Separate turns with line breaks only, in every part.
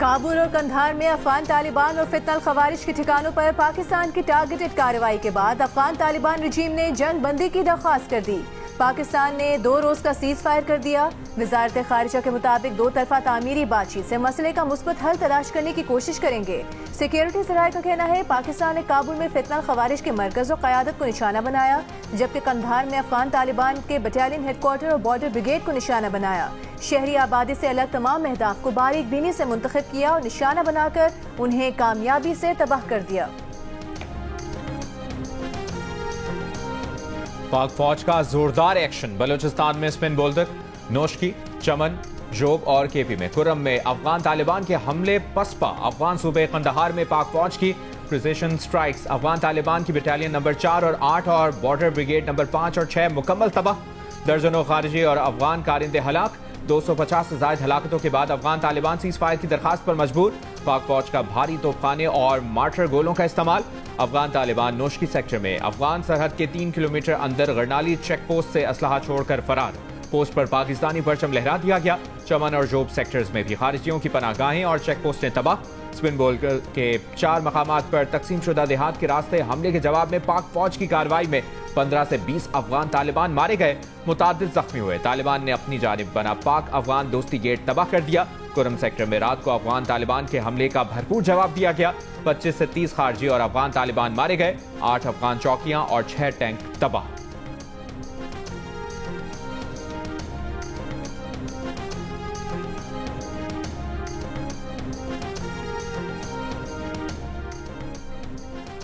काबुल और कंधार में अफगान तालिबान और फितनल खवारिज के ठिकानों पर पाकिस्तान की टारगेटेड कार्रवाई के बाद अफगान तालिबान रजीम ने जंग बंदी की दरख्वास्त कर दी। पाकिस्तान ने 2 रोज का सीज फायर कर दिया। वजारत खारिजा के मुताबिक 2 तरफा तामीरी बातचीत से मसले का मुस्बत हल तलाश करने की कोशिश करेंगे। सिक्योरिटी सराय का कहना है पाकिस्तान ने काबुल में फितनल खवारिज के मरकज और क़यादत को निशाना बनाया, जबकि कंधार में अफगान तालिबान के बटालियन हेडक्वार्टर और बॉर्डर ब्रिगेड को निशाना बनाया। शहरी आबादी से अलग तमाम अहदाफ को बारीक बीनी से मुंतखब किया और निशाना बनाकर उन्हें कामयाबी से तबाह कर दिया।
पाक फौज का जोरदार एक्शन। बलूचिस्तान में स्पिन बोल्दक, नोशकी, चमन, जोब और केपी में कुर्रम में अफगान तालिबान के हमले पसपा। अफगान सूबे कंदहार में पाक फौज की प्रिसिशन स्ट्राइक्स। अफगान तालिबान की बटालियन नंबर 4 और 8 और बॉर्डर ब्रिगेड नंबर 5 और 6 मुकम्मल तबाह। दर्जनों खारिजी और अफगान कारिंदे हलाक। 250 से ज्यादा हलाकतों के बाद अफगान तालिबान सीज फायर की दरखास्त पर मजबूर। पाक फौज का भारी तोपखाने और मार्टर गोलों का इस्तेमाल। अफगान तालिबान नोशकी सेक्टर में अफगान सरहद के 3 किलोमीटर अंदर गरनाली चेक पोस्ट से असलहा छोड़कर फरार। पोस्ट पर पाकिस्तानी परचम लहरा दिया गया। चमन और जोब सेक्टर्स में भी खारिजियों की पनाहगाहें और चेक पोस्टें तबाह। स्पिन बोल्डक के 4 मकामात पर तकसीम शुदा देहात के रास्ते हमले के जवाब में पाक फौज की कार्रवाई में 15 से 20 अफगान तालिबान मारे गए, मुताद्दिद जख्मी हुए। तालिबान ने अपनी जानिब बना पाक अफगान दोस्ती गेट तबाह कर दिया। कुर्रम सेक्टर में रात को अफगान तालिबान के हमले का भरपूर जवाब दिया गया। 25 से 30 खारजी और अफगान तालिबान मारे गए। 8 अफगान चौकियां और 6 टैंक तबाह।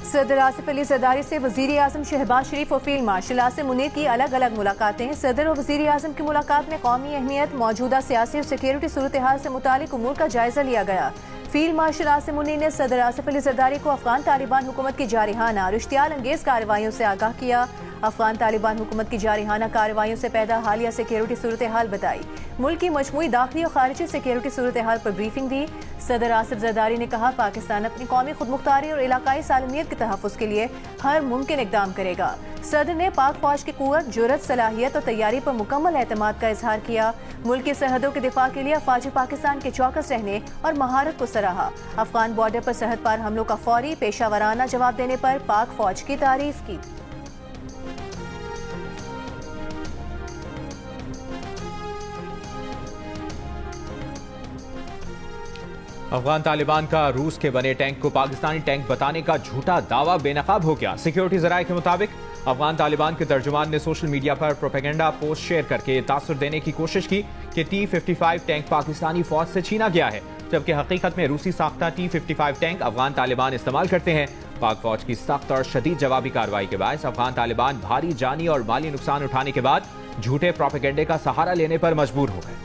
सदर आसिफ अली जरदारी से वजीर आजम शहबाज शरीफ और फील्ड मार्शल आसिम मुनीर की अलग अलग मुलाकातें। सदर और वजीर आजम की मुलाकात में कौमी अहमियत, मौजूदा सियासी और सिक्योरिटी सूरत हाल से मुतालिक उमूर का जायजा लिया गया। फील्ड मार्शल आसिम मुनीर ने सदर आसिफ अली जरदारी को अफगान तालिबान हुकूमत की जारिहाना और इश्तियाल अंगेज कार्रवाइयों से आगाह किया। अफगान तालिबान हुकूमत की जारिहाना कार्रवाइयों से पैदा हालिया सिक्योरिटी सूरत हाल बताई। मुल्क की मजमूई दाखिली और खारिजी सिक्योरिटी सूरत हाल पर ब्रीफिंग दी। सदर आसिफ जरदारी ने कहा पाकिस्तान अपनी कौमी खुदमुख्तारी और इलाकाई सालमियत के तहफ़्फ़ुज़ के लिए हर मुमकिन इक़दाम करेगा। सदर ने पाक फौज की कुव्वत, जुर्रत, सलाहियत और तैयारी पर मुकम्मल एतमाद का इजहार किया। मुल्क की सरहदों के दिफा के लिए अफवाज पाकिस्तान के चौकस रहने और महारत को सराहा। अफगान बॉर्डर पर सरहद पार हमलों का फौरी पेशावराना जवाब देने पर पाक फौज की तारीफ की।
अफगान तालिबान का रूस के बने टैंक को पाकिस्तानी टैंक बताने का झूठा दावा बेनकाब हो गया। सिक्योरिटी जराये के मुताबिक अफगान तालिबान के तर्जुमान ने सोशल मीडिया पर प्रोपेगेंडा पोस्ट शेयर करके तासुर देने की कोशिश की कि T-55 टैंक पाकिस्तानी फौज से छीना गया है, जबकि हकीकत में रूसी साख्ता T-55 टैंक अफगान तालिबान इस्तेमाल करते हैं। पाक फौज की सख्त और शदीद जवाबी कार्रवाई के बाद अफगान तालिबान भारी जानी और माली नुकसान उठाने के बाद झूठे प्रोपेगेंडे का सहारा लेने पर मजबूर हो गए।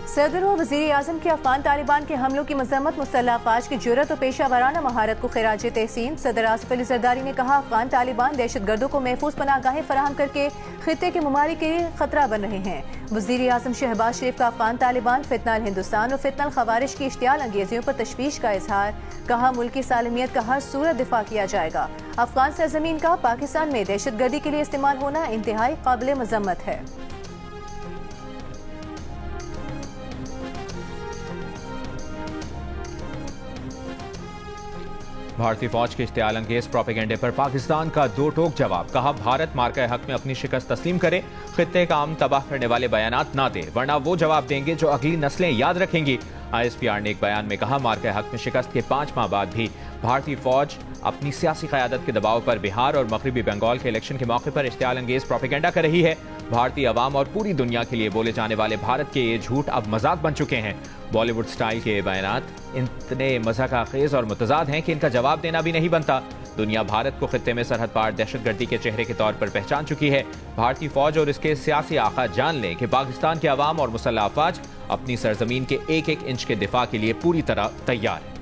सदर और वज़ीर आज़म के अफगान तालिबान के हमलों की मज़म्मत, मुसल्लह अफ़वाज की जुर्रत और पेशा वराना महारत को खिराज तहसीन। सदर आसिफ अली जरदारी ने कहा अफगान तालिबान दहशत गर्दों को महफूज पनाहगाहें फराहम करके खित्ते के ममालिक के लिए खतरा बन रहे हैं। वज़ीर आज़म शहबाज शरीफ का अफगान तालिबान, फितनल हिंदुस्तान और फितनल खवारिज की इश्तियाल अंगेजियों पर तशवीश का इजहार। कहा मुल्क की सालमियत का हर सूरत दिफा किया जाएगा। अफगान सरजमीन का पाकिस्तान में दहशत गर्दी के लिए इस्तेमाल होना इंतहाई काबिल मज़म्मत है।
भारतीय फौज के इश्तियाल अंगेज प्रोपेगेंडे पर पाकिस्तान का 2 टोक जवाब। कहा भारत मार्का हक में अपनी शिकस्त तस्लीम करे, खित्ते का अमन तबाह करने वाले बयानात ना दे, वरना वो जवाब देंगे जो अगली नस्लें याद रखेंगी। ISPR ने एक बयान में कहा मार्का हक में शिकस्त के 5 माह बाद भी भारतीय फौज अपनी सियासी क़यादत के दबाव पर बिहार और मगरबी बंगाल के इलेक्शन के मौके पर इश्तियाल अंगेज प्रोपेगेंडा कर रही है। भारतीय अवाम और पूरी दुनिया के लिए बोले जाने वाले भारत के ये झूठ अब मजाक बन चुके हैं। बॉलीवुड स्टाइल के बयानात इतने मज़ाक़ाखेज़ और मुतज़ाद हैं कि इनका जवाब देना भी नहीं बनता। दुनिया भारत को खित्ते में सरहद पार दहशतगर्दी के चेहरे के तौर पर पहचान चुकी है। भारतीय फौज और इसके सियासी आका जान लें कि पाकिस्तान के अवाम और मुसल्लह अफवाज अपनी सरजमीन के 1-1 इंच के दिफा के लिए पूरी तरह तैयार है।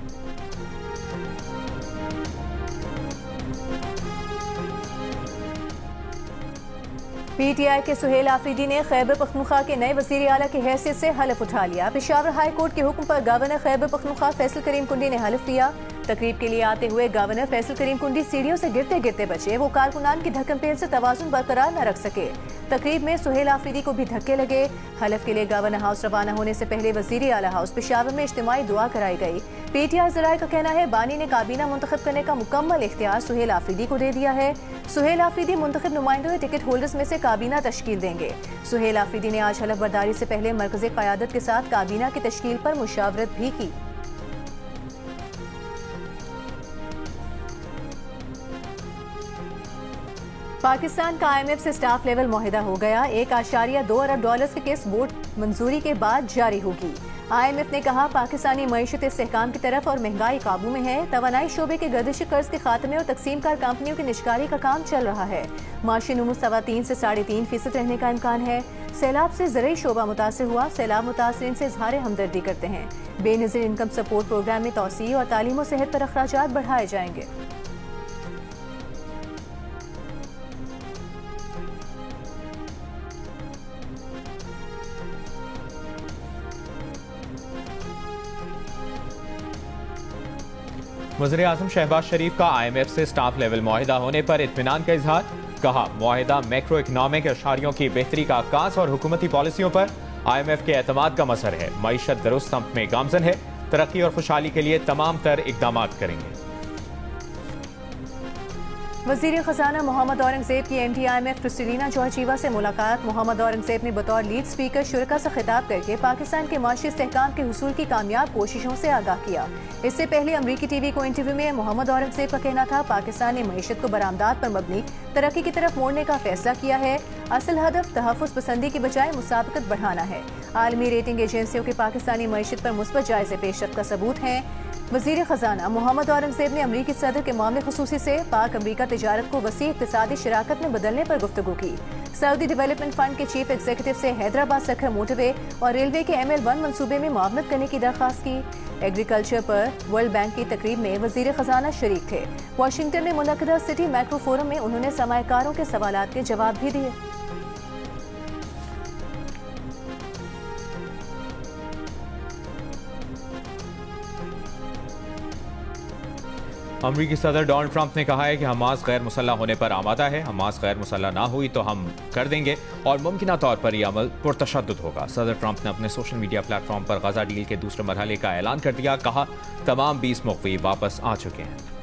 PTI के सुहेल आफरीदी ने खैबर पख्तूनख्वा के नए वज़ीर आला की हैसियत से हलफ उठा लिया। पेशावर हाई कोर्ट के हुक्म पर गवर्नर खैबर पख्तूनख्वा फैसल करीम कुंडी ने हलफ लिया। तकरीब के लिए आते हुए गवर्नर फैसल करीम कुंडी सीढ़ियों से गिरते गिरते बचे। वो कारकुनान की ढक्कन पेल से तवाजुन बरकरार न रख सके। तकरीब में सुहेल आफरीदी को भी धक्के लगे। हलफ के लिए गवर्नर हाउस रवाना होने से पहले वजीर आला हाउस पेशावर में इज्तिमाई दुआ कराई गई। पीटीआई जराये का कहना है बानी ने काबीना मुंतखब करने का मुकम्मल इख्तियार सुहेल आफरीदी को दे दिया है। सुहेल आफरीदी मुंतखब नुमाइंदों या टिकट होल्डर्स में से काबीना तश्कील देंगे। सुहेल आफरीदी ने आज हलफ बर्दारी से पहले मरकज़ी क़यादत के साथ काबीना की तश्कील पर मुशावरत भी की। पाकिस्तान का IMF से स्टाफ लेवल मुआहिदा हो गया। 1.2 अरब डॉलर्स के केस वोट मंजूरी के बाद जारी होगी। IMF ने कहा पाकिस्तानी मईशत इस्तेहकाम की तरफ और महंगाई काबू में है। तवानाई शोबे के गर्दिश कर्ज के खात्मे और तकसीमकार कंपनियों की निष्कारी का काम चल रहा है। माशी नमू 3.25 से 3.5% रहने का इम्कान है। सैलाब से ज़रूरी शोबा मुतासिर हुआ। सैलाब मुतासरीन से इजहार हमदर्दी करते हैं। बेनज़ीर इनकम सपोर्ट प्रोग्राम में तौसीह और तालीम और सेहत पर अखराजात बढ़ाए जाएंगे।
वज़ीर-ए-आज़म शहबाज शरीफ का IMF से स्टाफ लेवल मुआहिदा होने पर इत्मीनान का इजहार। कहा मुआहिदा मैक्रो इकनॉमिक अशारियों की बेहतरी का आगाज और हुकूमती पॉलिसियों पर IMF के एतमाद का मसर है। मईशत दुरुस्त सम्त में गामजन है। तरक्की और खुशहाली के लिए तमाम तर इकदाम करेंगे।
वज़ीर ख़ज़ाना मोहम्मद औरंगज़ेब की MD IMF क्रिस्टलिना जॉर्जीवा से मुलाकात। मोहम्मद औरंगज़ेब ने बतौर लीड स्पीकर शुरका से खिताब करके पाकिस्तान के माशी इस्तेहकाम के हुसूल की कामयाब कोशिशों से आगाह किया। इससे पहले अमरीकी TV को इंटरव्यू में मोहम्मद औरंगज़ेब का कहना था पाकिस्तान ने मईशत को बरामदात पर मबनी तरक्की की तरफ मोड़ने का फैसला किया है। असल हदफ तहफ़्फ़ुज़ पसंदी की बजाय मुसाबकत बढ़ाना है। आलमी रेटिंग एजेंसियों के पाकिस्तानी मईशत पर मुस्बत जायज़े पेशरफ्त का सबूत है। वज़ीर ख़ज़ाना मोहम्मद औरंगज़ेब ने अमरीकी सदर के मामले ख़ुसूसी से पाक अमरीका तिजारत को वसी इक़्तिसादी शराकत में बदलने पर गुफ्तगू की। सऊदी डेवलपमेंट फंड के चीफ एग्जीक्यूटिव से हैदराबाद सखर मोटरवे और रेलवे के ML1 मंसूबे में मुआवनत करने की दरख्वास्त की। एग्रीकल्चर पर वर्ल्ड बैंक की तकरीब में वज़ीर ख़ज़ाना शरीक थे। वाशिंगटन में मुनक़दा सिटी मैक्रो फोरम में उन्होंने सरमायाकारों के सवालात के जवाब भी दिए।
अमरीकी सदर डोनाल्ड ट्रंप ने कहा है कि हमास गैर मुसल्लह होने पर आमादा है। हमास गैर मुसल्लह ना हुई तो हम कर देंगे और मुमकिन तौर पर यह अमल पुरतशद्दुद होगा। सदर ट्रंप ने अपने सोशल मीडिया प्लेटफॉर्म पर गजा डील के दूसरे मरहले का ऐलान कर दिया। कहा तमाम 20 मुख्वी वापस आ चुके हैं।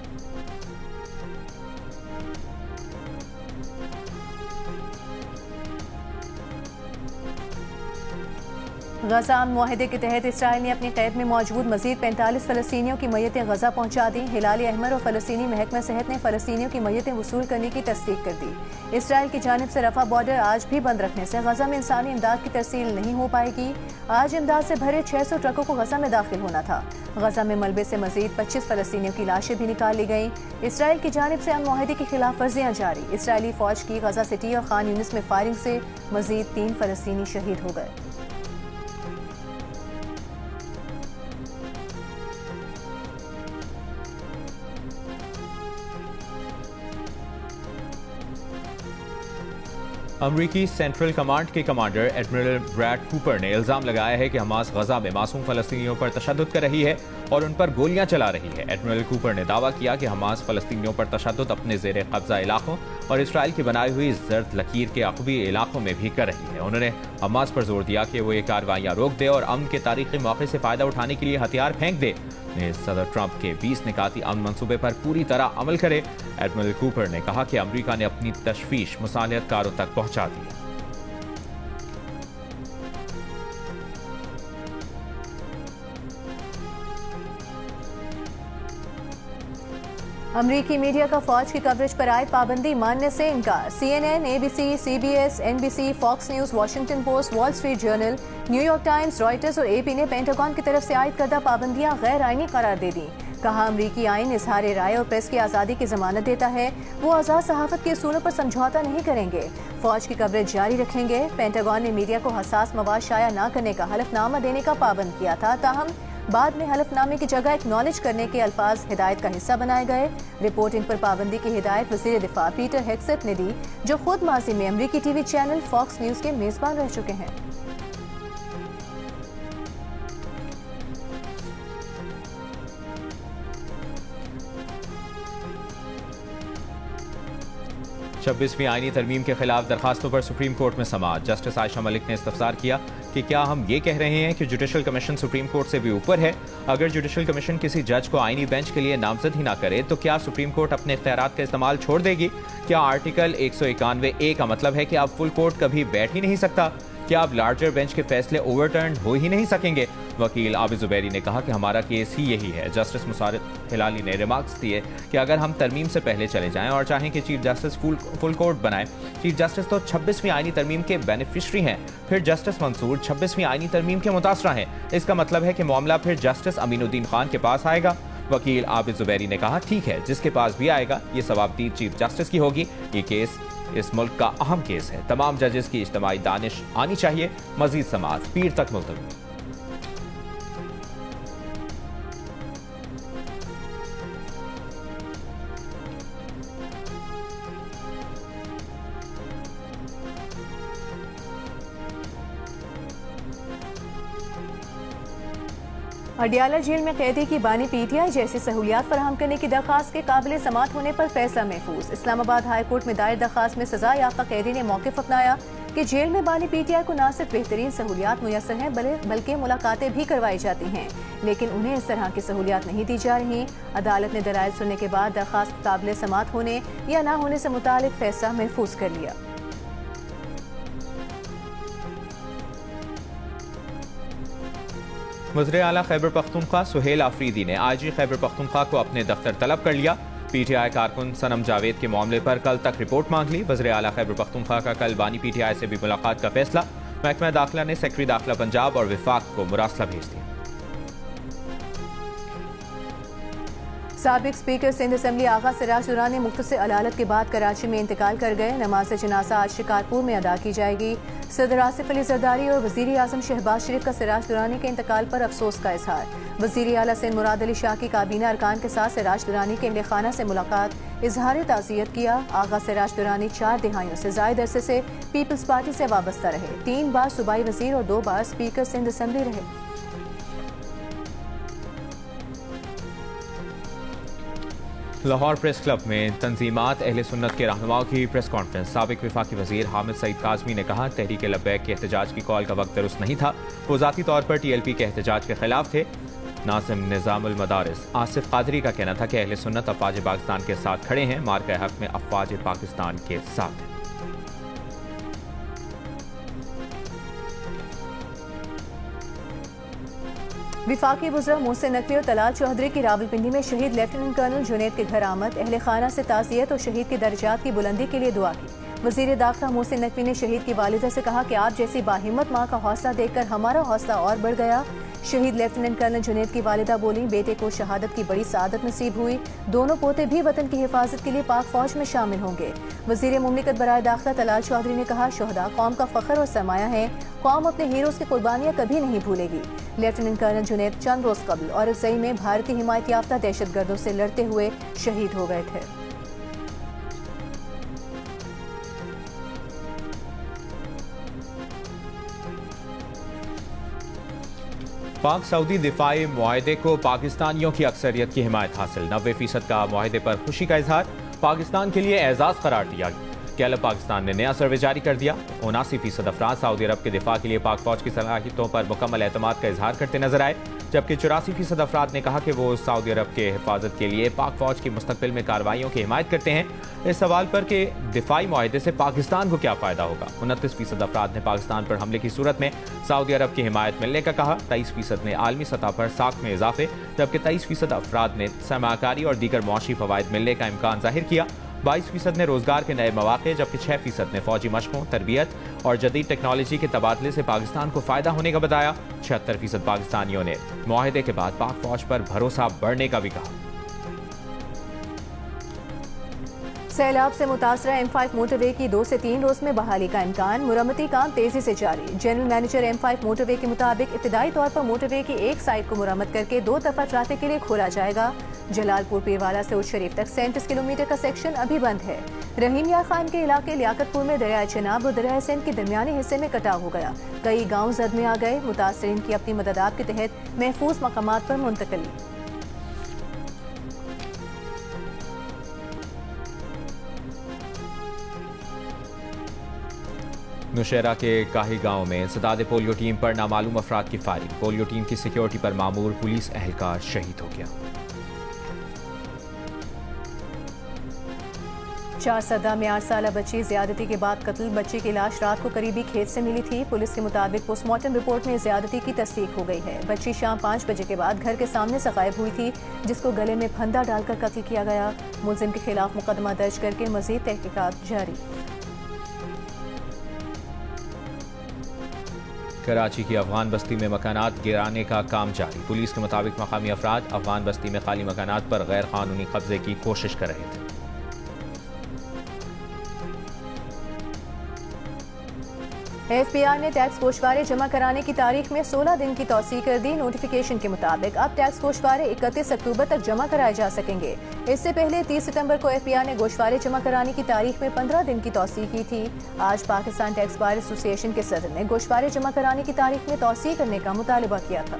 गजा मुआहदे के तहत इसराइल ने अपनी कैद में मौजूद मजीद 45 फ़लस्तीनियों की मैयतें गजा पहुंचा दी। हिलाल अहमर और फ़लस्तीनी महकमा सेहत ने फ़लस्तीनियों की मैयतें वसूल करने की तस्दीक कर दी। इसराइल की जानिब से रफा बॉर्डर आज भी बंद रखने से गजा में इंसानी इमदाद की तरसील नहीं हो पाएगी। आज इमदाद से भरे 600 ट्रकों को गजा में दाखिल होना था। गजा में मलबे से मजीद 25 फ़लस्तीनियों की लाशें भी निकाल ली गईं। इसराइल की जानिब से अमन मुआहदे की खिलाफ वर्जियाँ जारी। इसराइली फ़ौज की गजा सिटी और खान यूनिस में फायरिंग से मजीद 3 फ़लस्तीनी शहीद हो गए।
अमरीकी सेंट्रल कमांड के कमांडर एडमिरल ब्रैड कूपर ने इल्जाम लगाया है कि हमास गजा में मासूम फलस्तीनियों पर तशद्दुद कर रही है और उन पर गोलियां चला रही है। एडमिरल कूपर ने दावा किया कि हमास फलस्तीनियों पर तशद्दुद अपने जेर कब्जा इलाकों और इसराइल की बनाई हुई जर्द लकीर के अक़बी इलाकों में भी कर रही है। उन्होंने हमास पर जोर दिया कि वो ये कार्रवाइयां रोक दे और अमन के तारीखी मौके से फायदा उठाने के लिए हथियार फेंक दे। सदर ट्रंप के 20 निकाती अमन मंसूबे पर पूरी तरह अमल करे। एडमिरल कूपर ने कहा कि अमरीका ने अपनी तशवीश मुसालियतकारों तक पहुंचा दी।
अमरीकी मीडिया का फौज की कवरेज पर आए पाबंदी मानने से इनकार। CNN, ABC, CBS, NBC, Fox News, Washington Post, Wall Street Journal, New York Times, Reuters और AP ने पेंटागन की तरफ से आयद करदा पाबंदियां गैर आईनी करार दे दी। कहा अमरीकी आइन इजहार राय और प्रेस की आज़ादी की जमानत देता है। वो आज़ाद सहाफत के असूलों पर समझौता नहीं करेंगे। फौज की कवरेज जारी रखेंगे। पेंटागन ने मीडिया को हसास मवाद शाया न करने का हलफनामा देने का पाबंद किया था, ताहम बाद में हलफनामे की जगह एक्नॉलेज करने के अल्फाज हिदायत का हिस्सा बनाए गए। रिपोर्टिंग पर पाबंदी की हिदायत वज़ीर दिफा पीटर हेग्सेट ने दी, जो खुद माजी में अमरीकी TV चैनल फॉक्स न्यूज के मेजबान रह चुके हैं।
26वीं आईनी तरमीम के खिलाफ दरखास्तों पर सुप्रीम कोर्ट में समाअत। जस्टिस आयशा मलिक ने इस्तफसार किया कि क्या हम ये कह रहे हैं कि जुडिशल कमीशन सुप्रीम कोर्ट से भी ऊपर है? अगर जुडिशल कमीशन किसी जज को आईनी बेंच के लिए नामजद ही ना करे तो क्या सुप्रीम कोर्ट अपने इख्तियारात का इस्तेमाल छोड़ देगी? क्या आर्टिकल 191A का मतलब है कि अब फुल कोर्ट कभी बैठ ही नहीं सकता? क्या अब लार्जर बेंच के फैसले ओवरटर्न हो ही नहीं सकेंगे? वकील आबिद जुबैरी ने कहा कि हमारा केस ही यही है। जस्टिस मुसारिद हिलाली ने रिमार्क्स दिए कि अगर हम तरमीम से पहले चले जाएं और चाहें कि चीफ जस्टिस फुल कोर्ट बनाए, चीफ जस्टिस तो 26वीं आईनी तरमीम के बेनिफिशरी हैं, फिर जस्टिस मंसूर 26वीं आईनी तरमीम के मुतासरा हैं। इसका मतलब है कि मामला फिर जस्टिस अमीनुद्दीन खान के पास आएगा। वकील आबिद जुबैरी ने कहा, ठीक है, जिसके पास भी आएगा ये सवाबदीद चीफ जस्टिस की होगी। ये केस इस मुल्क का अहम केस है। तमाम जजेस की इज्तिमाई दानिश आनी चाहिए। मजीद समाअत पीर तक मुलतवी।
अडियाला जेल में कैदी की बानी पीटीआई जैसी सहूलियात फराहम करने की दरखास्त के काबिल समाअत होने पर फैसला महफूज। इस्लामाबाद हाई कोर्ट में दायर दरखास्त में सजा याफ्ता कैदी ने मौक़िफ़ अपनाया कि जेल में बानी पीटीआई को न सिर्फ बेहतरीन सहूलियात मुयसर हैं बल्कि मुलाकातें भी करवाई जाती हैं, लेकिन उन्हें इस तरह की सहूलियात नहीं दी जा रही। अदालत ने दलाइल सुनने के बाद दरखास्त काबिल समाअत होने या न होने से मुतालिक फैसला महफूज कर लिया।
वज़ीर आला खैबर पख्तूनख्वा सुहेल आफरीदी ने आईजी खैबर पख्तूनख्वा को अपने दफ्तर तलब कर लिया। पीटीआई कारकुन सनम जावेद के मामले पर कल तक रिपोर्ट मांग ली। वज़ीर आला खैबर पख्तूनख्वा का कल बानी पीटीआई से भी मुलाकात का फैसला। महकमा दाखिला ने सेक्रेटरी दाखिला पंजाब और विफाक को मुरासला भेज दिया।
साबिक स्पीकर सिंध असम्बली आगा सिराज दुरानी मुख्तसर अदालत के बाद कराची में इंतकाल कर गए। नमाज जनाजा आज शिकारपुर में अदा की जाएगी। सदर आसिफ अली जरदारी और वज़ीर आज़म शहबाज शरीफ का सिराज दुरानी के इंतकाल पर अफसोस का इजहार। वज़ीर आला सिंध मुराद अली शाह की काबीना अरकान के साथ सिराज दुरानी के अहलखाना से मुलाकात, इजहार ताज़ियत किया। आगा सिराज दुरानी 4 दिहाइयों से ज़ायद अरसे से पीपल्स पार्टी से वाबस्ता रहे। 3 बार सूबाई वज़ीर और 2 बार स्पीकर सिंध असम्बली रहे।
लाहौर प्रेस क्लब में तंजीमात अहले सुन्नत के रहनुमाओं की प्रेस कॉन्फ्रेंस। साबिक विफाकी वज़ीर हामिद सईद काज़मी ने कहा, तहरीक लब्बैक के एहतजाज की कॉल का वक्त दुरुस्त नहीं था। वो ज़ाती तौर पर TLP के एहतजाज के खिलाफ थे। नासिम निज़ामुल मदारिस आसिफ कादरी का कहना था कि अहले सुन्नत अफवाज पाकिस्तान के साथ खड़े हैं, मार्का हक में अफवाज पाकिस्तान के साथ हैं।
विफाकी वज़रा मोहसिन नकवी और तलाल चौधरी की रावलपिंडी में शहीद लेफ्टिनेंट कर्नल जुनैद के घर आमद। अहले खाना से ताज़ियत और शहीद के दर्जात की बुलंदी के लिए दुआ की। वज़ीर दाखिला मोहसिन नकवी ने शहीद की वालिदा से कहा कि आप जैसी बाहिम्मत माँ का हौसला देखकर हमारा हौसला और बढ़ गया। शहीद लेफ्टिनेंट कर्नल जुनैद की वालिदा बोली, बेटे को शहादत की बड़ी सादत नसीब हुई। दोनों पोते भी वतन की हिफाजत के लिए पाक फौज में शामिल होंगे। वज़ीर मुमलिकत बराए दाखिला तलाल चौधरी ने कहा, शहदा कौम का फ़ख्र और सरमाया है। कौम अपने हीरोज़ की कुर्बानियाँ कभी नहीं भूलेगी। लेफ्टिनेंट कर्नल जुनैद चंद रोज़ कबल औरकज़ई में भारतीय हिमायत याफ्ता दहशतगर्दों से लड़ते हुए शहीद हो गए थे।
पाक सऊदी दिफाई मुआहदे को पाकिस्तानियों की अक्सरियत की हिमायत हासिल। 90% का मुआहदे पर खुशी का इजहार। पाकिस्तान के लिए एजाज करार दिया। गैलप पाकिस्तान ने नया सर्वे जारी कर दिया। 79% अफराद सऊदी अरब के दिफा के लिए पाक फौज की सलाहियतों पर मुकम्मल एतमाद का इजहार करते नजर आए, जबकि 84% अफराद ने कहा कि वो सऊदी अरब के हिफाजत के लिए पाक फौज की मुस्तकबिल में कार्रवाइयों की हिमायत करते हैं। इस सवाल पर कि दिफाई मुआहदे से पाकिस्तान को क्या फ़ायदा होगा, 29% अफराद ने पाकिस्तान पर हमले की सूरत में सऊदी अरब की हिमायत मिलने का कहा। 23% ने आलमी सतह पर साख में इजाफे, जबकि 23% अफराद ने सरमाकारी और दीगर मुआशी फ़वाइद मिलने का इम्कान जाहिर किया। 22% ने रोजगार के नए मौके, जबकि 6% ने फौजी मशकों, तरबियत और जदीद टेक्नोलॉजी के तबादले से पाकिस्तान को फायदा होने का बताया। 76% पाकिस्तानियों ने मुआहदे के बाद पाक फौज पर भरोसा बढ़ने का भी कहा।
सैलाब से मुतासरा M5 मोटरवे की 2 से 3 रोज में बहाली का इम्कान। मुरम्मती काम तेजी से जारी। जनरल मैनेजर M5 मोटरवे के मुताबिक इब्तिदाई तौर पर मोटरवे की एक साइड को मुरम्मत करके 2 तरफा ट्रैफिक के लिए खोला जाएगा। जलालपुर पीरवाला से उच्च शरीफ तक 37 किलोमीटर का सेक्शन अभी बंद है। रहीम यार खान के इलाके लियाकतपुर में दरिया चनाब और दरिया सिंध के दरमियानी हिस्से में कटाव हो गया। कई गाँव जद में आ गए। मुतासरीन की अपनी मददात के तहत महफूज मकामात पर मुंतकली।
नौशहरा के काही गांव में इंसदाद पोलियो टीम पर नामालूम अफराद की फायरिंग। पोलियो टीम की सिक्योरिटी पर मामूर पुलिस एहलकार शहीद हो गया।
4 सदा में 8 साला बच्ची ज्यादती के बाद कत्ल। बच्ची की लाश रात को करीबी खेत से मिली थी। पुलिस के मुताबिक पोस्टमार्टम रिपोर्ट में ज्यादती की तस्दीक हो गई है। बच्ची शाम 5 बजे के बाद घर के सामने से गायब हुई थी, जिसको गले में फंदा डालकर कत्ल किया गया। मुलजिम के खिलाफ मुकदमा दर्ज करके मजीद तहकीकात जारी।
कराची की अफगान बस्ती में मकानात गिराने का काम जारी। पुलिस के मुताबिक मकामी अफराद अफगान बस्ती में खाली मकानात पर गैर कानूनी कब्जे की कोशिश कर रहे थे।
एफबीआई ने टैक्स गोशवारे जमा कराने की तारीख में 16 दिन की तौसीह कर दी। नोटिफिकेशन के मुताबिक अब टैक्स गोशवारे 31 अक्टूबर तक जमा कराए जा सकेंगे। इससे पहले 30 सितंबर को एफबीआई ने गोशवारे जमा कराने की तारीख में 15 दिन की तौसीह की थी। आज पाकिस्तान टैक्स बार एसोसिएशन के सदर ने गोशवारे जमा कराने की तारीख में तौसीह करने का मुतालबा किया था।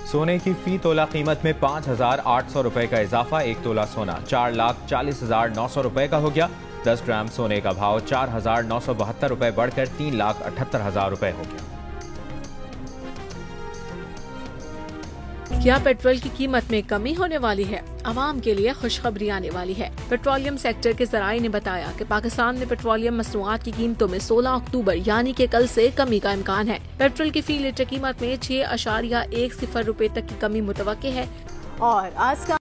सोने की फी तोला कीमत में 5,800 रुपए का इजाफा। 1 तोला सोना 4,40,900 रुपए का हो गया। 10 ग्राम सोने का भाव 4,972 रुपए बढ़कर 3,78,000 रुपए हो गया।
क्या पेट्रोल की कीमत में कमी होने वाली है? आवाम के लिए खुशखबरी आने वाली है। पेट्रोलियम सेक्टर के ज़राए ने बताया कि पाकिस्तान में पेट्रोलियम मसनूआत की कीमतों में 16 अक्टूबर यानी कि कल से कमी का इम्कान है। पेट्रोल की फी लीटर कीमत में 6.10 रुपए तक की कमी मुतवक्के है।
और आज का